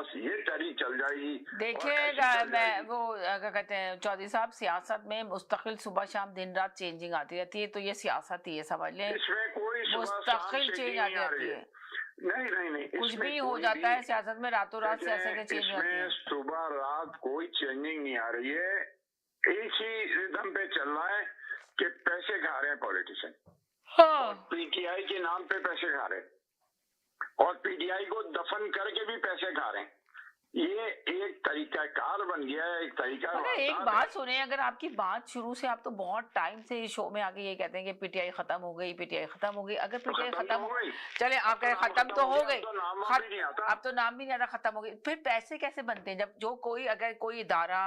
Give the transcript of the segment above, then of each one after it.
बस ये तरी चल जाएगी। देखिए मैं वो क्या कहते हैं चौधरी साहब, सियासत में मुस्तकिल सुबह शाम दिन रात चेंजिंग आती रहती है, तो ये सियासत ही है, समझ लें, इसमें कोई मुस्तकिल चेंज आती रहती है। नहीं, कुछ भी हो जाता है सियासत में, रातों रात सियासत चेंज हो जाती है। सुबह रात कोई चेंजिंग नहीं आ रही है, एक ही रिदम पे चल रहा है कि पैसे खा रहे हैं पॉलिटिशियन। हाँ। पीटीआई के नाम पे पैसे खा रहे हैं और पीटीआई को दफन करके भी पैसे खा रहे हैं। ये एक तरीका कार बन गया है, एक तरीका। अगर एक बात सुने, अगर आपकी बात शुरू से, आप तो बहुत टाइम से इस शो में आके ये कहते हैं कि पीटीआई खत्म हो गई, पीटीआई खत्म हो गई। अगर पीटीआई खत्म हो गई, चले आप कहें खत्म तो हो गई, अब तो नाम भी नहीं आता, खत्म हो गई, फिर पैसे कैसे बनते हैं? जब जो कोई अगर कोई इदारा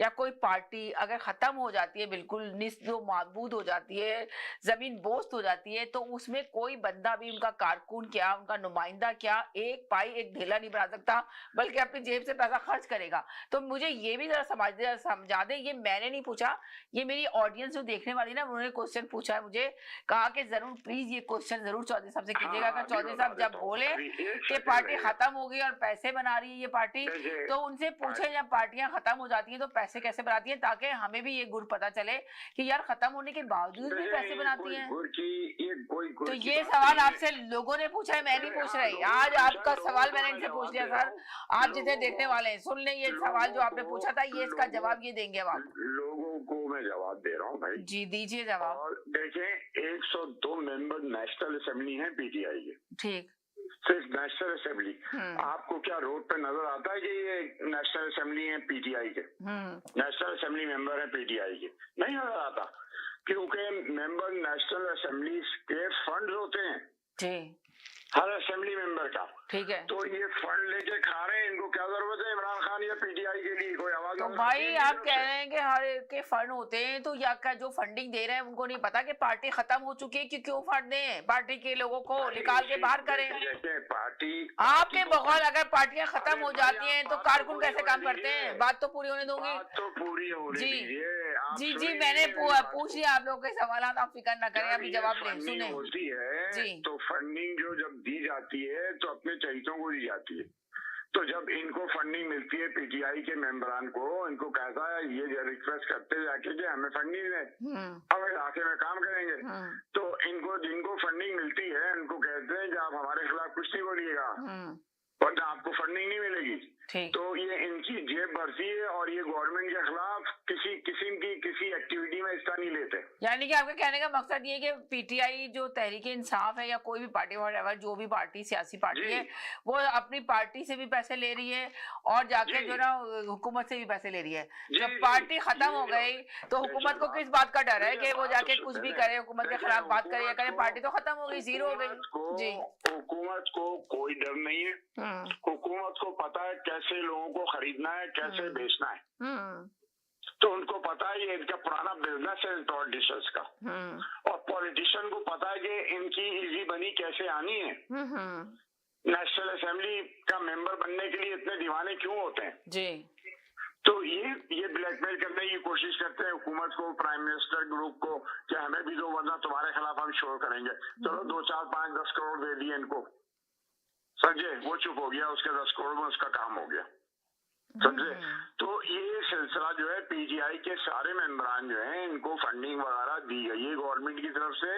या कोई पार्टी अगर खत्म हो जाती है, बिल्कुल निस्लो माबूद हो जाती है, जमीन बोस्त हो जाती है, तो उसमें कोई बंदा भी, उनका कारकुन क्या, उनका नुमाइंदा क्या, एक पाई एक ढेला नहीं बना सकता, बल्कि अपनी जेब से पैसा खर्च करेगा। तो मुझे ये भी जरा समझा दे, ये मैंने नहीं पूछा, ये मेरी ऑडियंस जो देखने वाली ना, उन्होंने क्वेश्चन पूछा है मुझे, कहा कि जरूर प्लीज ये क्वेश्चन जरूर चौधरी साहब से कीजिएगा। अगर चौधरी साहब जब बोले कि पार्टी खत्म हो गई और पैसे बना रही है ये पार्टी, तो उनसे पूछे जब पार्टियां खत्म हो जाती हैं तो पैसे कैसे बनाती हैं, ताकि हमें भी ये गुर पता चले कि यार खत्म होने के बावजूद भी पैसे बनाती हैं। तो ये सवाल आपसे लोगों ने पूछा है, मैं नहीं पूछ रही। आज आपका सवाल मैंने इनसे पूछ लिया। सर आप जितने देखने वाले हैं सुन लें, ये सवाल जो आपने पूछा था, ये इसका जवाब ये देंगे अब आप लोगों को। मैं जवाब दे रहा हूँ भाई। जी दीजिए जवाब। और देखें 102 मेंबर नेशनल असेंबली है पीटीआई के, ठीक, सिर्फ नेशनल असेंबली। आपको क्या रोड पे नजर आता है कि ये नेशनल असेंबली है पीटीआई के, नेशनल असेंबली मेंबर है पीटीआई के? नहीं नजर आता, क्योंकि मेंबर नेशनल असेंबली के फंड होते हैं जी, हर असेंबली मेंबर का, ठीक है। तो ये फंड लेके खा रहे हैं, इनको क्या जरूरत है इमरान खान या पीटीआई के लिए? कोई आवाज? तो भाई आप कह रहे हैं कि हर एक के फंड होते हैं, तो या का जो फंडिंग दे रहे हैं उनको नहीं पता कि पार्टी खत्म हो चुकी है कि क्यों फंड दें? पार्टी के लोगों को निकाल के बाहर करें। पार्टी आपके बगौल अगर पार्टियां खत्म हो जाती हैं तो कारकुन कैसे काम करते हैं? बात तो पूरी होने दोगे? तो पूरी होने दीजिए। जी मैंने पूछ लिया आप लोगों के सवाल, आप फिक्र ना करें, अभी जवाब दें। सुने होती है जी, तो फंडिंग जो जब दी जाती है तो अपने चहितों को दी जाती है। तो जब इनको फंडिंग मिलती है पीटीआई के मेंबरान को, इनको कहता है ये रिक्वेस्ट करते जाके कि हमें फंडिंग दें, हम इलाके में काम करेंगे। तो इनको जिनको फंडिंग मिलती है इनको कहते हैं कि आप हमारे खिलाफ कुछ नहीं बोलिएगा वरना आपको फंडिंग नहीं मिलेगी। तो ये इनकी जेब भरती है और ये गवर्नमेंट के खिलाफ किसी किस्म की किसी एक्टिविटी में हिस्सा नहीं लेते। यानी कि आपके कहने का मकसद ये है कि पीटीआई जो तहरीक इंसाफ है या कोई भी पार्टी जो भी पार्टी सियासी पार्टी है, वो अपनी पार्टी से भी पैसे ले रही है और जाके जो ना हुकूमत से भी पैसे ले रही है। जब पार्टी खत्म हो गई तो हुकूमत को किस बात का डर है कि वो जाके कुछ भी करे, हुकूमत के खिलाफ बात करे या करे? पार्टी तो खत्म हो गई, जीरो हो गई जी। हुकूमत को कोई डर नहीं है, हुकूमत को पता है कैसे लोगों को खरीदना है, कैसे बेचना है। तो उनको पता है ये इनका पुराना बिजनेस है पॉलिटिशियंस का, और पॉलिटिशियन को पता है कि इनकी इजी बनी कैसे आनी है। नेशनल असेंबली का मेंबर बनने के लिए इतने दीवाने क्यों होते हैं जी? तो ये ब्लैकमेल करने की कोशिश करते हैं हुकूमत को, प्राइम मिनिस्टर ग्रुप को, कि हमें भी दो वरना तुम्हारे खिलाफ हम शोर करेंगे। चलो 2, 4, 5, 10 करोड़ दे दिए इनको, समझे, वो चुप हो गया, उसके 10 करोड़ में उसका काम हो गया, समझे। तो ये सिलसिला जो है पीटीआई के सारे मेंबरान जो हैं इनको फंडिंग वगैरह दी गई है गवर्नमेंट की तरफ से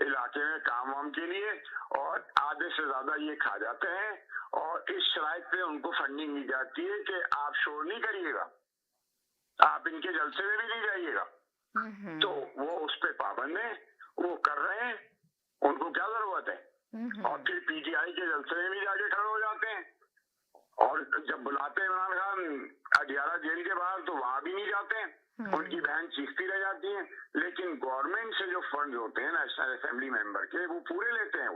इलाके में काम वाम के लिए, और आधे से ज्यादा ये खा जाते हैं और इस शराइत पे उनको फंडिंग दी जाती है कि आप शोर नहीं करिएगा, आप इनके जलसे में भी नहीं जाइएगा। तो वो उस पे पाबंद है, वो कर रहे हैं, उनको क्या जरूरत है? और फिर पीटीआई के जलसे में भी जाके खड़े हो जाते हैं, और जब बुलाते हैं इमरान खान अडियाला जेल के बाहर तो वहां भी नहीं जाते हैं, उनकी बहन चीखती रह जाती है। लेकिन गवर्नमेंट से जो फंड होते हैं नेशनल असेंबली मेंबर के, वो पूरे लेते हैं,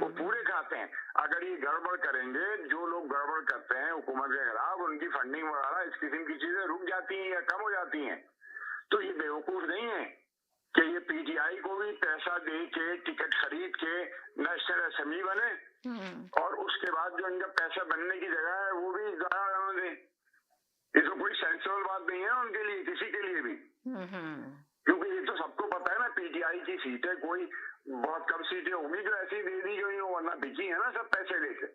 वो पूरे खाते हैं। अगर ये गड़बड़ करेंगे, जो लोग गड़बड़ करते हैं हुकूमत के खिलाफ, उनकी फंडिंग वगैरह इस किस्म की चीजें रुक जाती हैं या कम हो जाती हैं। तो ये बेवकूफ नहीं है कि ये पीटीआई को भी पैसा दे के टिकट खरीद के नेशनल असेंबली बने, और उसके बाद जो इनका पैसा बनने की जगह है वो भी जाया दे। ये तो कोई सेंसिबल बात नहीं है उनके लिए, किसी के लिए भी, क्योंकि ये तो सबको पता है ना पीटीआई की सीटें कोई बहुत कम सीटें होंगी जो ऐसी दे दी गई हो, वरना बिकी है ना सब पैसे लेके।